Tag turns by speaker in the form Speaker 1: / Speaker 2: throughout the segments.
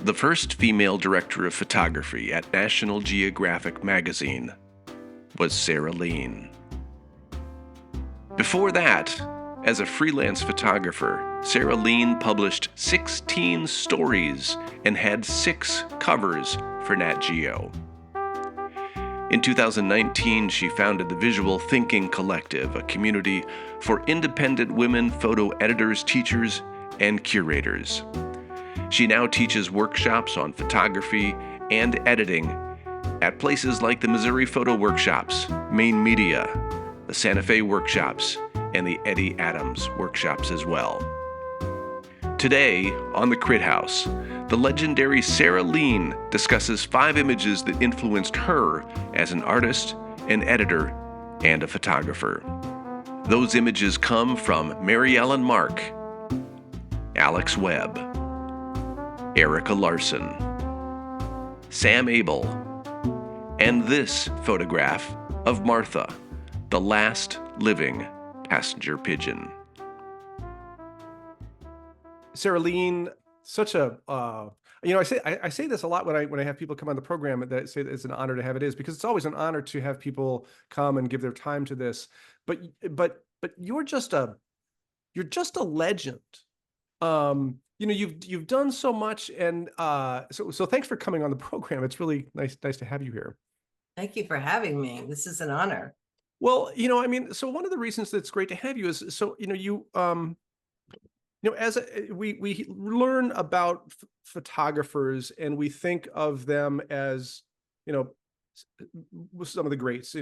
Speaker 1: The first female director of photography at National Geographic magazine was Sarah Leen. Before that, as a freelance photographer, Sarah Leen published 16 stories and had 6 covers for Nat Geo. In 2019, she founded the Visual Thinking Collective, a community for independent women photo editors, teachers, and curators. She now teaches workshops on photography and editing at places like the Missouri Photo Workshops, Maine Media, the Santa Fe Workshops, and the Eddie Adams Workshops as well. Today, on the Crit House, the legendary Sarah Leen discusses 5 images that influenced her as an artist, an editor, and a photographer. Those images come from Marielle and Mark, Alex Webb, Erica Larson, Sam Abel, and this photograph of Martha, the last living passenger pigeon.
Speaker 2: Sarah Leen, such a I say this a lot when I have people come on the program, that I say it's an honor to have it, is because it's always an honor to have people come and give their time to this. But you're just a legend. You've done so much, and so thanks for coming on the program. It's really nice to have you here.
Speaker 3: Thank you for having me. This is an honor.
Speaker 2: Well, so one of the reasons that it's great to have you is, as we learn about photographers, and we think of them as, some of the greats,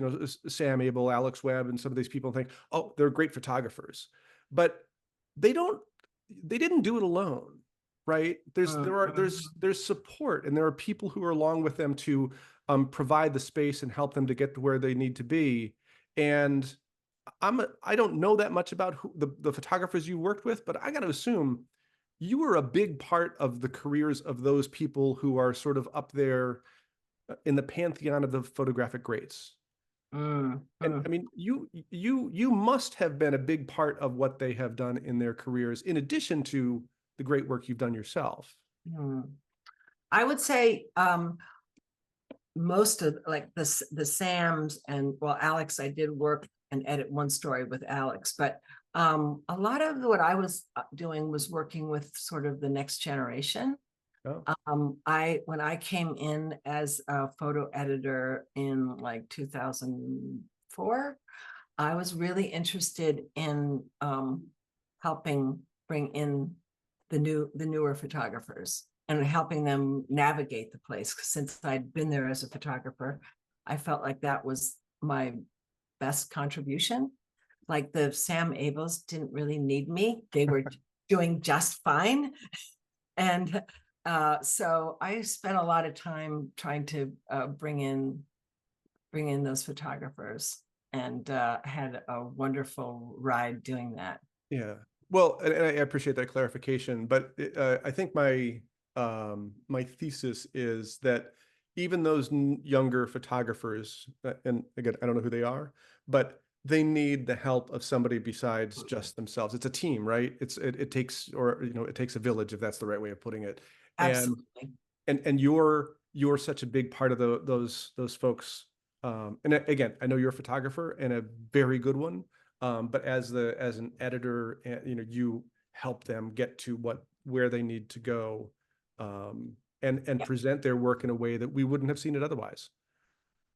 Speaker 2: Sam Abel, Alex Webb, and some of these people think, oh, they're great photographers, but they didn't do it alone, right? There's support, and there are people who are along with them to provide the space and help them to get to where they need to be. And I don't know that much about who the photographers you worked with, but I got to assume you were a big part of the careers of those people who are sort of up there in the pantheon of the photographic greats. And I mean, you must have been a big part of what they have done in their careers, in addition to the great work you've done yourself.
Speaker 3: I would say most of the Sams and, well, Alex, I did work and edit one story with Alex, but a lot of what I was doing was working with sort of the next generation.
Speaker 2: Oh.
Speaker 3: When I came in as a photo editor in like 2004, I was really interested in helping bring in the newer photographers and helping them navigate the place. Since I'd been there as a photographer, I felt like that was my best contribution. Like the Sam Abels didn't really need me. They were doing just fine. And so I spent a lot of time trying to bring in those photographers, and had a wonderful ride doing that.
Speaker 2: Yeah. Well, and I appreciate that clarification, but I think my thesis is that even those younger photographers, and again, I don't know who they are, but they need the help of somebody besides just themselves. It's a team, right? It takes a village, if that's the right way of putting it.
Speaker 3: Absolutely.
Speaker 2: And you're such a big part of those folks. And again, I know you're a photographer, and a very good one. But as an editor, you help them get to where they need to go, and present their work in a way that we wouldn't have seen it otherwise.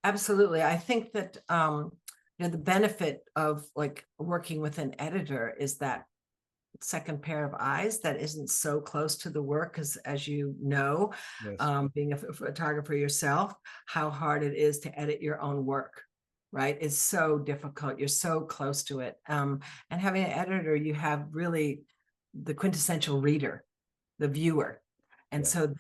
Speaker 3: Absolutely. I think that the benefit of like working with an editor is that second pair of eyes that isn't so close to the work, because as you know,
Speaker 2: Yes.
Speaker 3: Being a photographer yourself, how hard it is to edit your own work, right? It's so difficult. You're so close to it. And having an editor, you have really the quintessential reader, the viewer. And so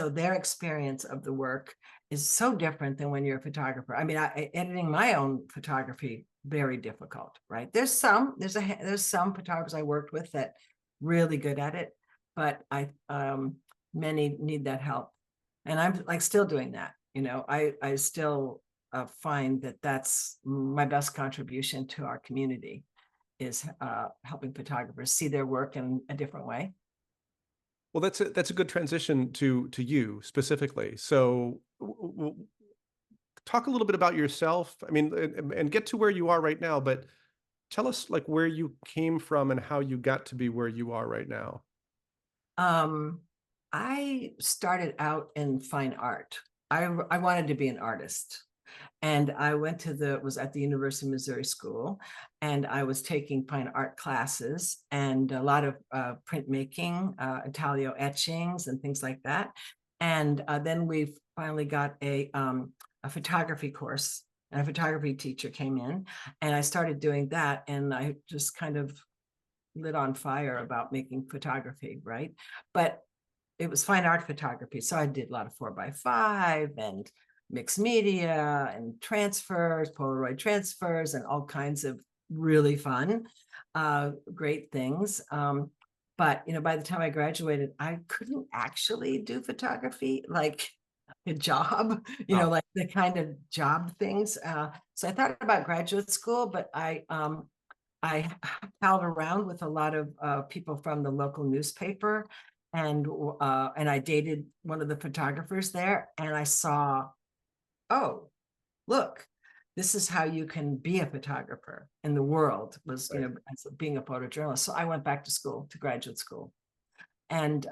Speaker 3: their experience of the work is so different than when you're a photographer. I mean, editing my own photography, very difficult, right? There's some photographers I worked with that really good at it, but many need that help. And I'm like still doing that. I still find that that's my best contribution to our community, is helping photographers see their work in a different way.
Speaker 2: Well, that's a good transition to you specifically. So talk a little bit about yourself. I mean, and get to where you are right now, but tell us like where you came from and how you got to be where you are right now.
Speaker 3: I started out in fine art. I wanted to be an artist. And I was at the University of Missouri School, and I was taking fine art classes and a lot of printmaking, intaglio etchings and things like that. And then we finally got a photography course, and a photography teacher came in, and I started doing that. And I just kind of lit on fire about making photography, right? But it was fine art photography. So I did a lot of 4x5 and mixed media and transfers, Polaroid transfers, and all kinds of really fun, great things. But, by the time I graduated, I couldn't actually do photography like a job, like the kind of job things. So I thought about graduate school, but I palled around with a lot of people from the local newspaper, and I dated one of the photographers there, and I saw, oh, look, this is how you can be a photographer in the world, was,
Speaker 2: Right.
Speaker 3: As being a photojournalist. So I went back to school, to graduate school, and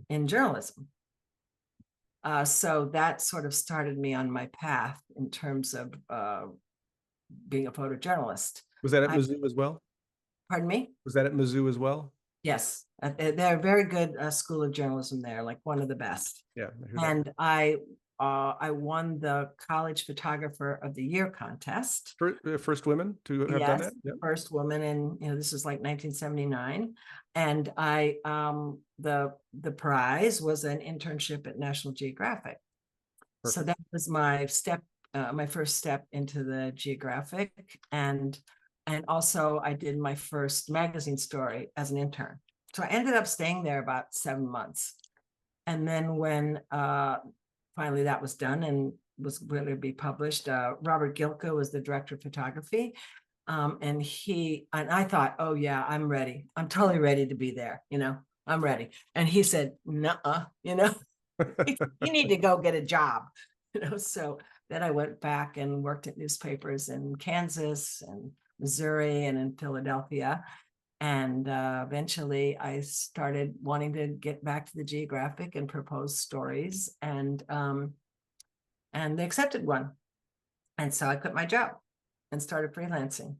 Speaker 3: in journalism. So that sort of started me on my path in terms of being a photojournalist.
Speaker 2: Was that at Mizzou as well?
Speaker 3: Pardon me?
Speaker 2: Was that at Mizzou as well?
Speaker 3: Yes, they're a very good school of journalism there, like one of the best.
Speaker 2: Yeah, I hear that.
Speaker 3: And I won the College Photographer of the Year contest.
Speaker 2: First women to have done that?
Speaker 3: Yes, first woman, and this is like 1979. And I the prize was an internship at National Geographic. So that was my first step into the Geographic, and also I did my first magazine story as an intern. So I ended up staying there about 7 months. And then when finally that was done and was going to be published, Robert Gilka was the director of photography. And I thought, oh yeah, I'm ready. I'm totally ready to be there. I'm ready. And he said, nuh-uh, you need to go get a job. So then I went back and worked at newspapers in Kansas and Missouri and in Philadelphia. And eventually I started wanting to get back to the Geographic and propose stories, and they accepted one. And so I quit my job and started freelancing.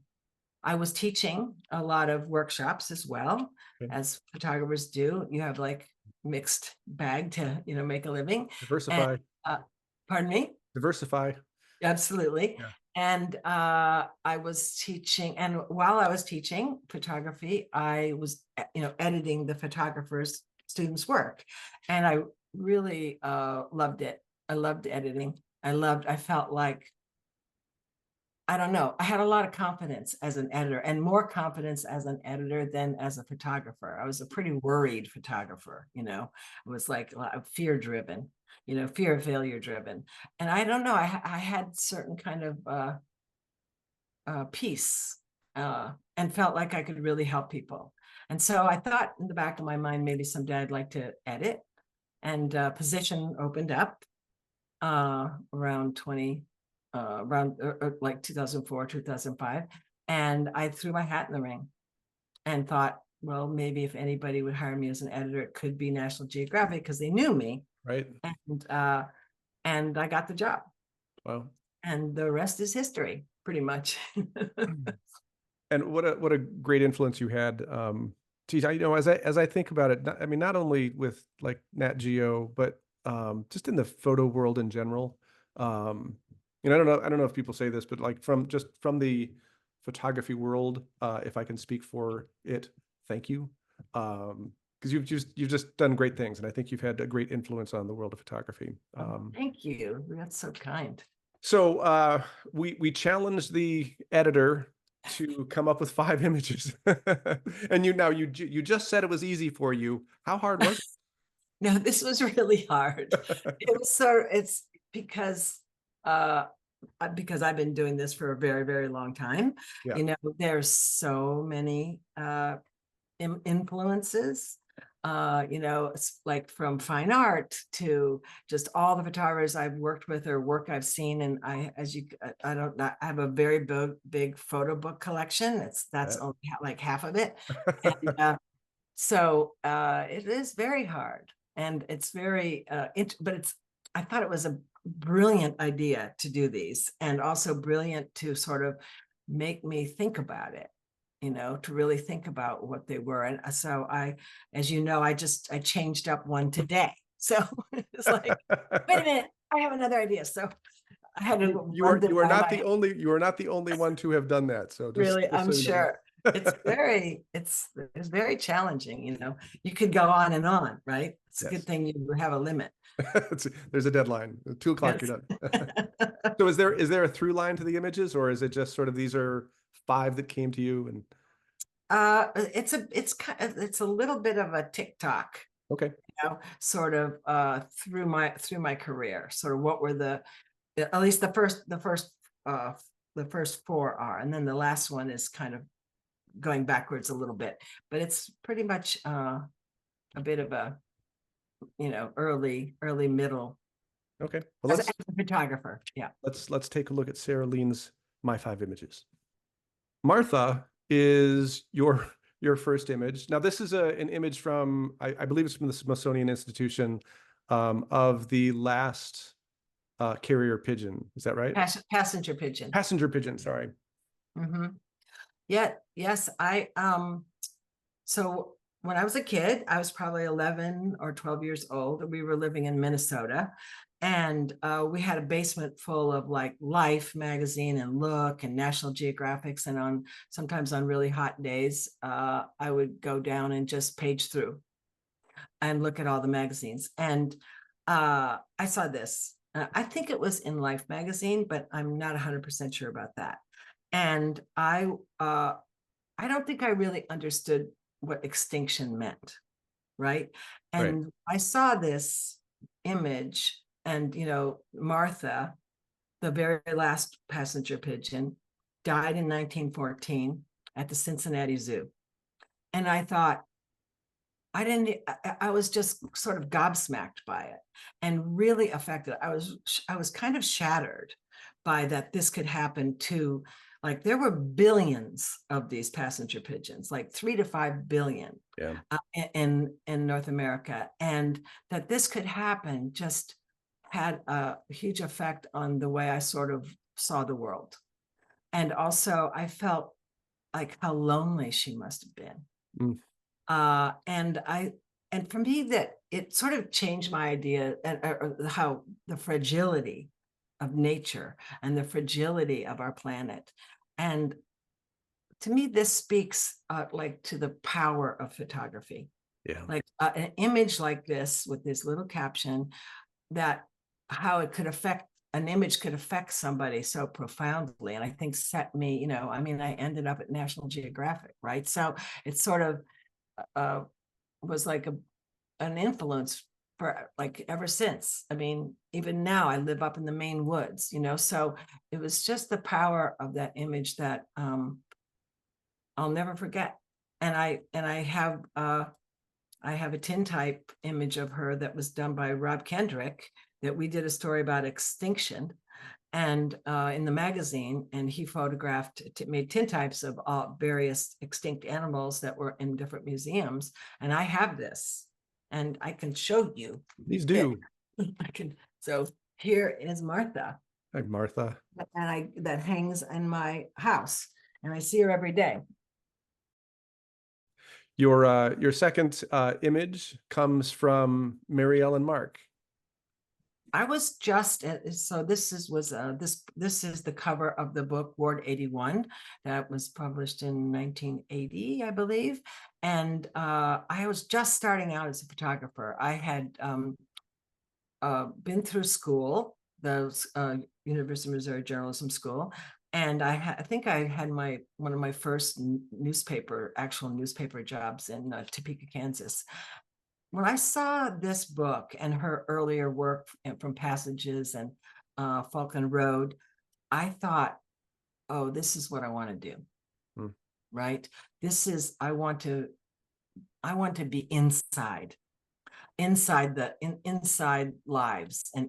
Speaker 3: I was teaching a lot of workshops as well, as photographers do. You have like mixed bag to, make a living.
Speaker 2: Diversify.
Speaker 3: And, pardon me?
Speaker 2: Diversify.
Speaker 3: Absolutely.
Speaker 2: Yeah.
Speaker 3: And I was teaching, and while I was teaching photography, I was, editing the photographer's students' work. And I really loved it. I loved editing. I felt like, I don't know, I had a lot of confidence as an editor, and more confidence as an editor than as a photographer. I was a pretty worried photographer, it was like fear driven, fear of failure driven. And I don't know, I had certain kind of peace and felt like I could really help people. And so I thought in the back of my mind, maybe someday I'd like to edit, and position opened up around like 2004, 2005. And I threw my hat in the ring and thought, well, maybe if anybody would hire me as an editor, it could be National Geographic, because they knew me.
Speaker 2: Right.
Speaker 3: And I got the job.
Speaker 2: Wow.
Speaker 3: And the rest is history, pretty much.
Speaker 2: And what a great influence you had. Geez, as I think about it, not only with like Nat Geo, but just in the photo world in general. I don't know if people say this, but like from the photography world, if I can speak for it, thank you. Because you've just done great things, and I think you've had a great influence on the world of photography.
Speaker 3: Thank you. That's so kind.
Speaker 2: So we challenged the editor to come up with 5 images, and you just said it was easy for you. How hard was it?
Speaker 3: No, this was really hard. It's because I've been doing this for a very, very long time.
Speaker 2: Yeah.
Speaker 3: There's so many influences. You know, it's like from fine art to just all the photographers I've worked with or work I've seen. And I have a very big photo book collection. That's only like half of it. And so it is very hard, and it's very, but I thought it was a brilliant idea to do these, and also brilliant to sort of make me think about it, you know, to really think about what they were. And so as you know, I changed up one today. So it's like, wait a minute, I have another idea. So I had to
Speaker 2: You are not the only one to have done that. So
Speaker 3: really, I'm
Speaker 2: so you know.
Speaker 3: sure it's very challenging. You know, you could go on and on, right? It's a good thing you have a limit.
Speaker 2: There's a deadline. 2 o'clock, you're done. So is there a through line to the images, or is it just sort of these are 5 that came to you? And
Speaker 3: it's a little bit of a TikTok,
Speaker 2: okay,
Speaker 3: you know, sort of through my career. Sort of what were at least the first 4 are, and then the last one is kind of going backwards a little bit, but it's pretty much a bit of a, you know, early middle.
Speaker 2: okay. Well,
Speaker 3: as a photographer, yeah.
Speaker 2: Let's take a look at Sarah Leen's myFIVE images. Martha is your first image. Now, this is an image from I believe it's from the Smithsonian Institution, of the last carrier pigeon. Is that right?
Speaker 3: Passenger pigeon.
Speaker 2: Passenger pigeon. Sorry.
Speaker 3: Mm-hmm. Yeah. Yes. So when I was a kid, I was probably 11 or 12 years old. We were living in Minnesota, and we had a basement full of like Life magazine and Look and National Geographics. And sometimes on really hot days, I would go down and just page through and look at all the magazines. And I saw this. I think it was in Life magazine, but I'm not 100% sure about that. And I don't think I really understood what extinction meant, right? And I saw this image, and, you know, Martha, the very last passenger pigeon, died in 1914 at the Cincinnati Zoo. And I thought, I was just sort of gobsmacked by it and really affected. I was kind of shattered by that this could happen to, like, there were billions of these passenger pigeons, like 3 to 5 billion in North America. And that this could happen just had a huge effect on the way I sort of saw the world. And also I felt like how lonely she must have been. And for me, that it sort of changed my idea and how the fragility of nature and the fragility of our planet. And to me, this speaks like to the power of photography. Yeah. Like an image like this with this little caption, that how it could affect, an image could affect somebody so profoundly. And I think set me, you know, I mean, I ended up at National Geographic, right? So it's sort of was like an influence for like ever since. I mean, even now I live up in the Maine woods, you know, so it was just the power of that image that I'll never forget. And I have a tintype image of her that was done by Rob Kendrick, that we did a story about extinction, and in the magazine, and he made tintypes of various extinct animals that were in different museums. And I have this, and I can show you.
Speaker 2: Please do.
Speaker 3: I can. So here is Martha.
Speaker 2: Hi, Martha.
Speaker 3: And that hangs in my house, and I see her every day.
Speaker 2: Your second image comes from Marielle and Mark.
Speaker 3: I was just so this is the cover of the book Ward 81 that was published in 1980, I believe. And I was just starting out as a photographer. I had been through school, the University of Missouri Journalism School, and I think I had one of my first actual newspaper jobs in Topeka, Kansas. When I saw this book and her earlier work from Passages and Falkland Road, I thought, oh, this is what I want to do. Right? I want to I want to be inside inside lives and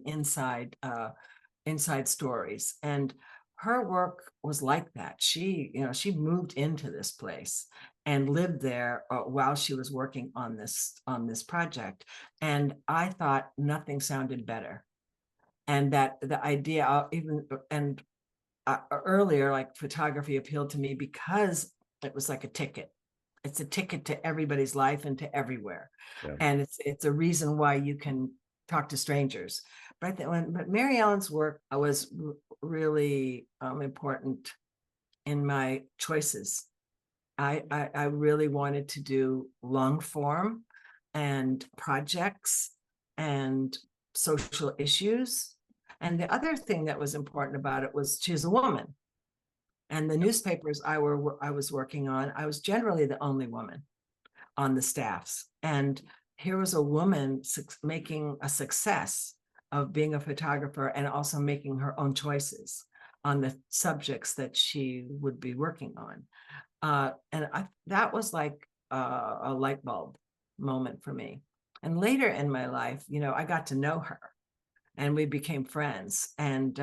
Speaker 3: inside stories. And her work was like that. She, she moved into this place and lived there while she was working on this project. And I thought nothing sounded better. And that the idea earlier, like photography appealed to me because it was like a ticket. It's a ticket to everybody's life and to everywhere.
Speaker 2: Yeah.
Speaker 3: And it's a reason why you can talk to strangers. But Marielle's work was really important in my choices. I really wanted to do long form and projects and social issues. And the other thing that was important about it was she's a woman. And the newspapers I was working on, I was generally the only woman on the staffs. And here was a woman making a success of being a photographer and also making her own choices on the subjects that she would be working on. That was like a light bulb moment for me. And later in my life, I got to know her and we became friends. And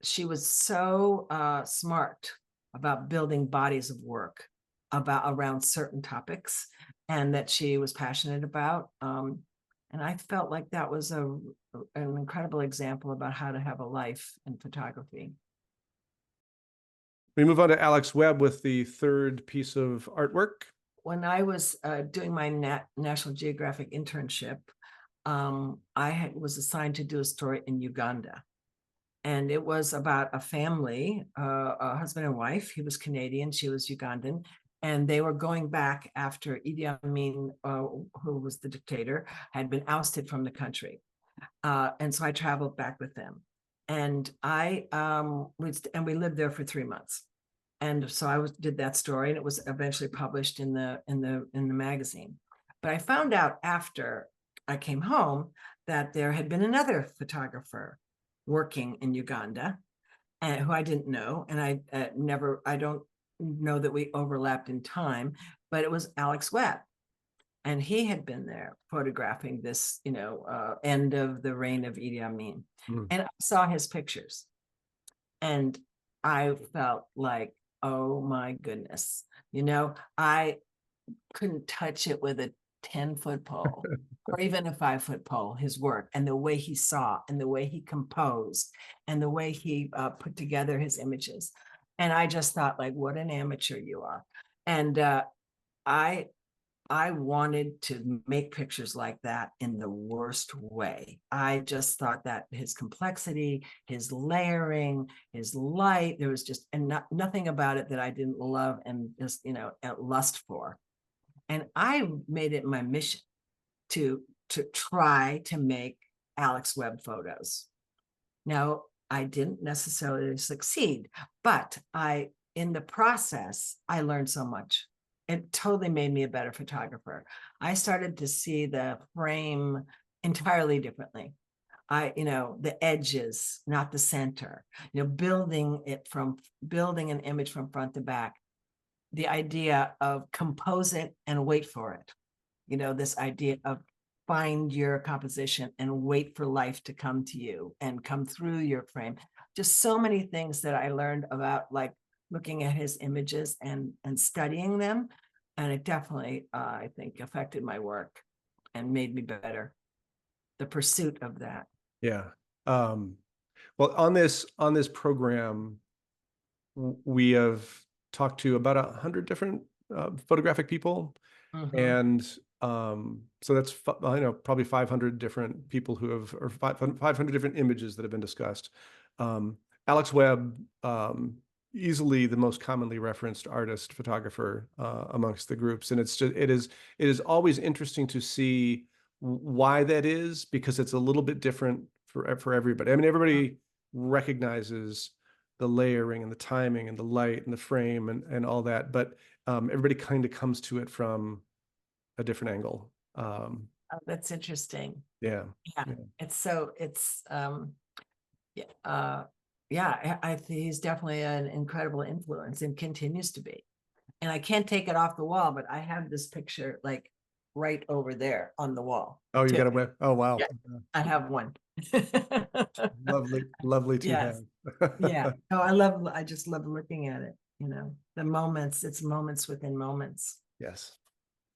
Speaker 3: she was so smart about building bodies of work around certain topics and that she was passionate about. And I felt like that was an incredible example about how to have a life in photography.
Speaker 2: We move on to Alex Webb with the third piece of artwork.
Speaker 3: When I was doing my National Geographic internship, I was assigned to do a story in Uganda. And it was about a family, a husband and wife. He was Canadian, she was Ugandan. And they were going back after Idi Amin, who was the dictator, had been ousted from the country. And so I traveled back with them. And we lived there for 3 months. And so I did that story, and it was eventually published in the magazine. But I found out after I came home that there had been another photographer working in Uganda, and who I didn't know, and I don't know that we overlapped in time, but it was Alex Webb, and he had been there photographing this, end of the reign of Idi Amin, and I saw his pictures, and I felt like, oh my goodness, I couldn't touch it with a 10-foot pole or even a 5-foot pole, his work and the way he saw and the way he composed and the way he put together his images. And I just thought, like, what an amateur you are. And I wanted to make pictures like that in the worst way. I just thought that his complexity, his layering, his light, there was just nothing about it that I didn't love and just, lust for. And I made it my mission to try to make Alex Webb photos. Now, I didn't necessarily succeed, but in the process, I learned so much. It totally made me a better photographer. I started to see the frame entirely differently. The edges, not the center, building an image from front to back. The idea of compose it and wait for it. This idea of find your composition and wait for life to come to you and come through your frame. Just so many things that I learned about, like looking at his images and studying them. And it definitely, I think, affected my work and made me better. The pursuit of that.
Speaker 2: Yeah. Well, on this program, we have talked to about 100 different photographic people. And so that's, probably 500 different people who have, or 500 different images that have been discussed. Alex Webb, easily the most commonly referenced artist photographer amongst the groups. And it is always interesting to see why that is, because it's a little bit different for everybody. I mean, everybody recognizes the layering and the timing and the light and the frame and all that, but everybody kind of comes to it from a different angle.
Speaker 3: That's interesting.
Speaker 2: Yeah.
Speaker 3: He's definitely an incredible influence and continues to be. And I can't take it off the wall, but I have this picture like right over there on the wall.
Speaker 2: Oh, you
Speaker 3: too.
Speaker 2: got a web. Oh, wow.
Speaker 3: Yeah. I have one.
Speaker 2: Lovely, lovely to
Speaker 3: Yes.
Speaker 2: have.
Speaker 3: Yeah. No, I just love looking at it, the moments, it's moments within moments.
Speaker 2: Yes.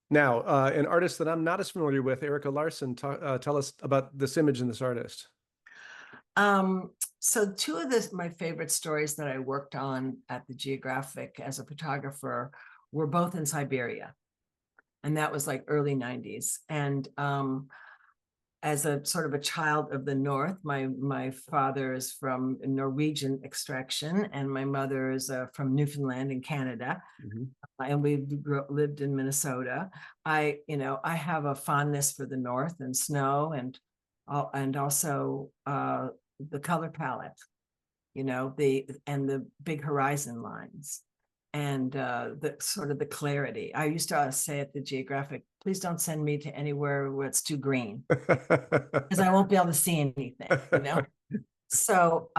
Speaker 2: Now, an artist that I'm not as familiar with, Erica Larson, tell us about this image and this artist.
Speaker 3: So two of my favorite stories that I worked on at the Geographic as a photographer were both in Siberia. And that was like early 90s. And as a sort of a child of the North, my father is from Norwegian extraction, and my mother is from Newfoundland in Canada. And we lived in Minnesota. I have a fondness for the North and snow, and also the color palette, the big horizon lines, and the sort of the clarity. I used to say at the Geographic, please don't send me to anywhere where it's too green, because I won't be able to see anything, So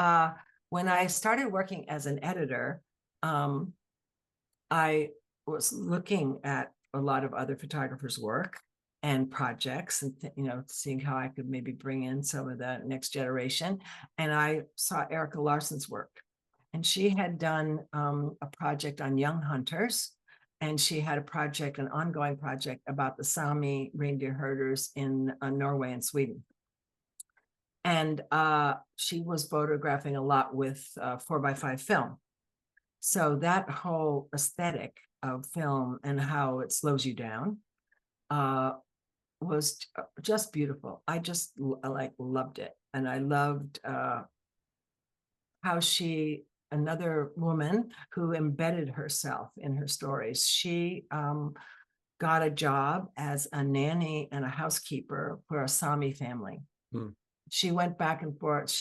Speaker 3: when I started working as an editor, I was looking at a lot of other photographers' work and projects, and seeing how I could maybe bring in some of the next generation. And I saw Erica Larson's work, and she had done a project on young hunters, and she had an ongoing project about the Sami reindeer herders in Norway and Sweden. And she was photographing a lot with 4x5 film. So that whole aesthetic of film and how it slows you down was just beautiful. I just loved it. And I loved how another woman who embedded herself in her stories, she got a job as a nanny and a housekeeper for a Sami family. She went back and forth.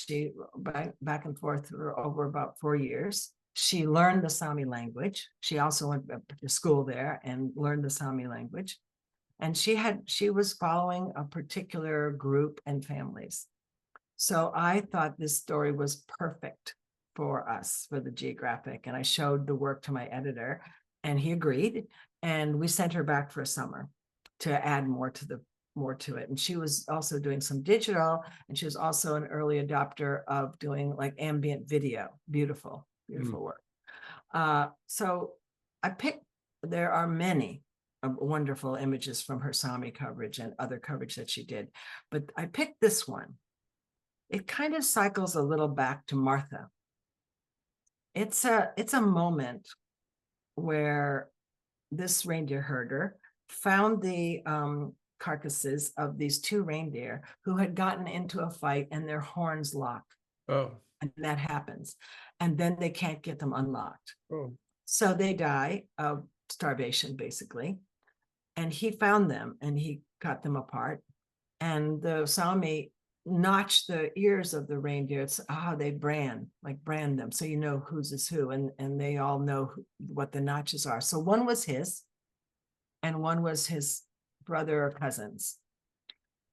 Speaker 3: Back and forth for over about 4 years. She learned the Sami language. She also went to school there and learned the Sami language. And she was following a particular group and families. So I thought this story was perfect for us, for the Geographic. And I showed the work to my editor, and he agreed. And we sent her back for a summer to add more to it. And she was also doing some digital, and she was also an early adopter of doing like ambient video. Beautiful work. So there are many wonderful images from her Sami coverage and other coverage that she did, but I picked this one. It kind of cycles a little back to Martha. It's a moment where this reindeer herder found the carcasses of these two reindeer who had gotten into a fight and their horns locked.
Speaker 2: Oh.
Speaker 3: And that happens. And then they can't get them unlocked.
Speaker 2: Oh.
Speaker 3: So they die of starvation, basically. And he found them and he cut them apart. And the Sami notched the ears of the reindeer. It's how they brand them. So you know whose is who, and they all know what the notches are. So one was his, and one was his brother or cousins.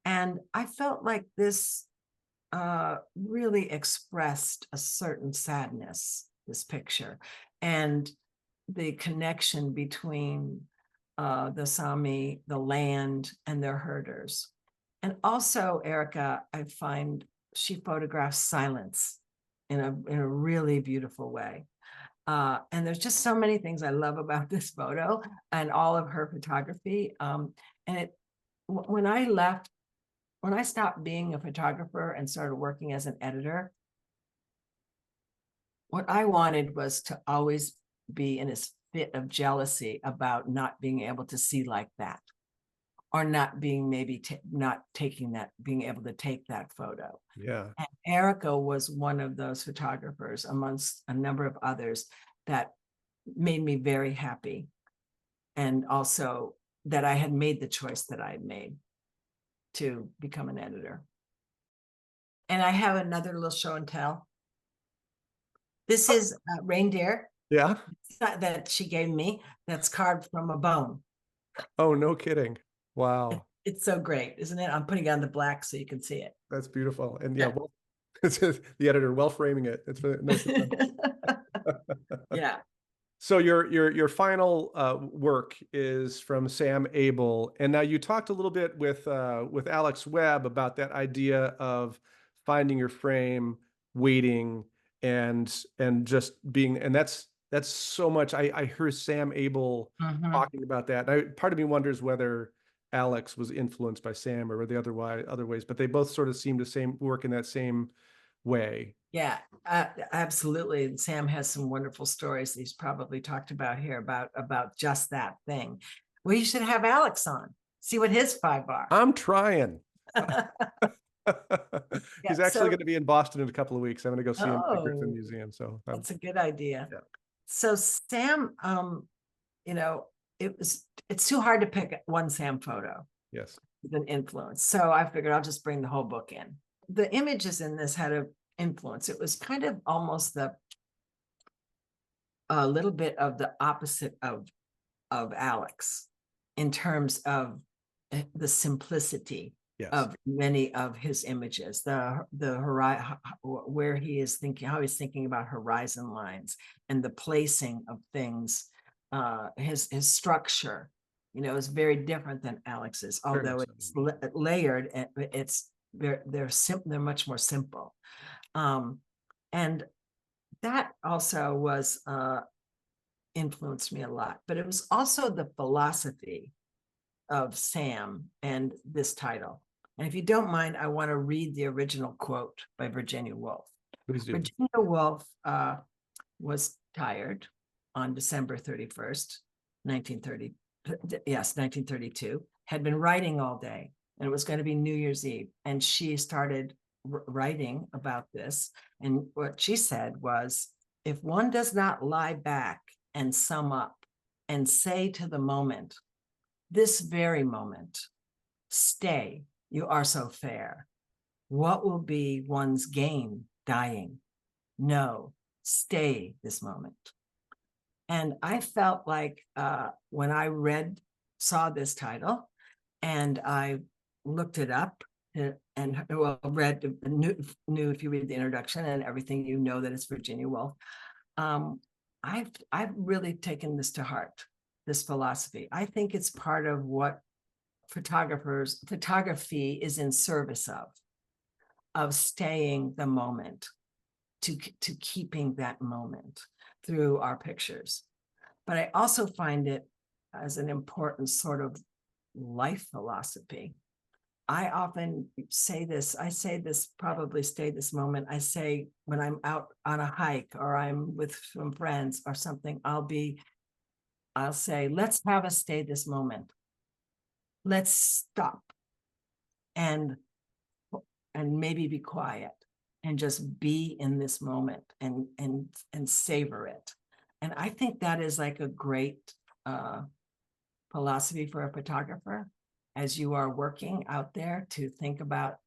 Speaker 3: And I felt like this really expressed a certain sadness, this picture, and the connection between the Sami, the land, and their herders. And also, Erica, I find she photographs silence in a really beautiful way. And there's just so many things I love about this photo and all of her photography. And when I stopped being a photographer and started working as an editor, what I wanted was to always be in a fit of jealousy about not being able to see like that, or not being being able to take that photo.
Speaker 2: Yeah.
Speaker 3: And Erica was one of those photographers amongst a number of others that made me very happy. And also that I had made the choice that I had made to become an editor. And I have another little show and tell. This is a reindeer.
Speaker 2: Yeah.
Speaker 3: That she gave me, that's carved from a bone.
Speaker 2: Oh, no kidding. Wow.
Speaker 3: It's so great, isn't it? I'm putting on the black so you can see it.
Speaker 2: That's beautiful. And yeah, well, the editor well framing it. It's really nice.
Speaker 3: Yeah.
Speaker 2: So your final work is from Sam Abel, and now you talked a little bit with Alex Webb about that idea of finding your frame, waiting, and just being, and that's so much. I hear Sam Abel talking about that. And part of me wonders whether Alex was influenced by Sam or the other ways, but they both sort of seem to work in that same way.
Speaker 3: Yeah, absolutely. Sam has some wonderful stories that he's probably talked about here about just that thing. Well, you should have Alex on, see what his 5 are.
Speaker 2: I'm trying.
Speaker 3: Yeah,
Speaker 2: He's actually
Speaker 3: so-
Speaker 2: going to be in Boston in a couple of weeks. I'm going to go see him at the Griffin
Speaker 3: Oh,
Speaker 2: Museum. So
Speaker 3: that's a good idea.
Speaker 2: Yeah.
Speaker 3: So Sam, you know, it's too hard to pick one Sam photo,
Speaker 2: yes,
Speaker 3: an influence. So I figured I'll just bring the whole book in. The images in this had a influence. It was kind of almost a little bit of the opposite of Alex in terms of the simplicity
Speaker 2: yes,
Speaker 3: of many of his images, the horizon, where he is thinking, how he's thinking about horizon lines and the placing of things. His structure, you know, is very different than Alex's, although it's layered. They're much more simple. And that also was influenced me a lot, but it was also the philosophy of Sam and this title. And if you don't mind, I want to read the original quote by Virginia Woolf.
Speaker 2: please do.
Speaker 3: Virginia Woolf was tired on December 31st, 1930. Yes, 1932, had been writing all day, and it was going to be New Year's Eve. And she started writing about this. And what she said was, if one does not lie back and sum up and say to the moment, this very moment, stay, you are so fair, what will be one's gain dying? No, stay this moment. And I felt like when I saw this title and I looked it up and knew if you read the introduction and everything, you know that it's Virginia Woolf. I've really taken this to heart, this philosophy. I think it's part of what photography is in service of staying the moment, to keeping that moment through our pictures. But I also find it as an important sort of life philosophy. I often say this, probably stay this moment. I say when I'm out on a hike or I'm with some friends or something, I'll say, let's have a stay this moment. Let's stop and maybe be quiet and just be in this moment and savor it. And I think that is like a great philosophy for a photographer as you are working out there, to think about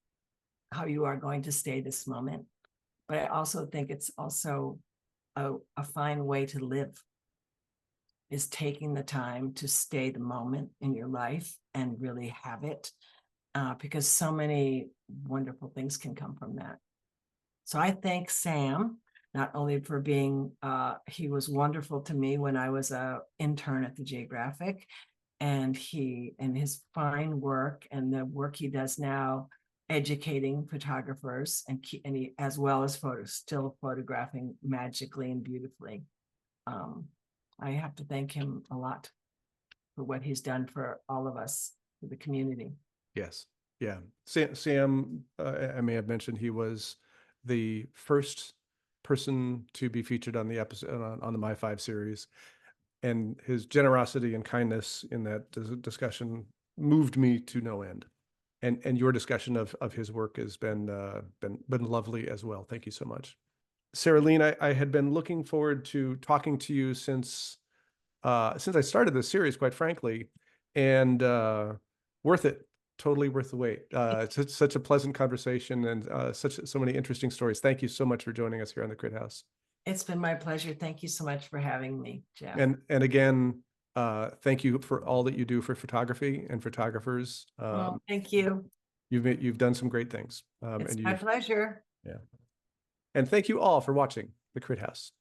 Speaker 3: how you are going to stay this moment. But I also think it's also a fine way to live, is taking the time to stay the moment in your life and really have it, because so many wonderful things can come from that. So I thank Sam, not only for being, he was wonderful to me when I was an intern at the Geographic, and his fine work and the work he does now, educating photographers and he, as well as still photographing magically and beautifully. I have to thank him a lot for what he's done for all of us, for the community.
Speaker 2: Yes. Yeah. Sam, I may have mentioned, he was the first person to be featured on the episode on the myFIVE series, and his generosity and kindness in that discussion moved me to no end. And your discussion of his work has been lovely as well. Thank you so much. Sarah Leen, I had been looking forward to talking to you since I started this series, quite frankly, and worth it. Totally worth the wait. It's such a pleasant conversation and so many interesting stories. Thank you so much for joining us here on the Crit House.
Speaker 3: It's been my pleasure. Thank you so much for having me, Jeff.
Speaker 2: And again, thank you for all that you do for photography and photographers.
Speaker 3: Well, thank you.
Speaker 2: You've done some great things.
Speaker 3: It's my pleasure.
Speaker 2: Yeah. And thank you all for watching the Crit House.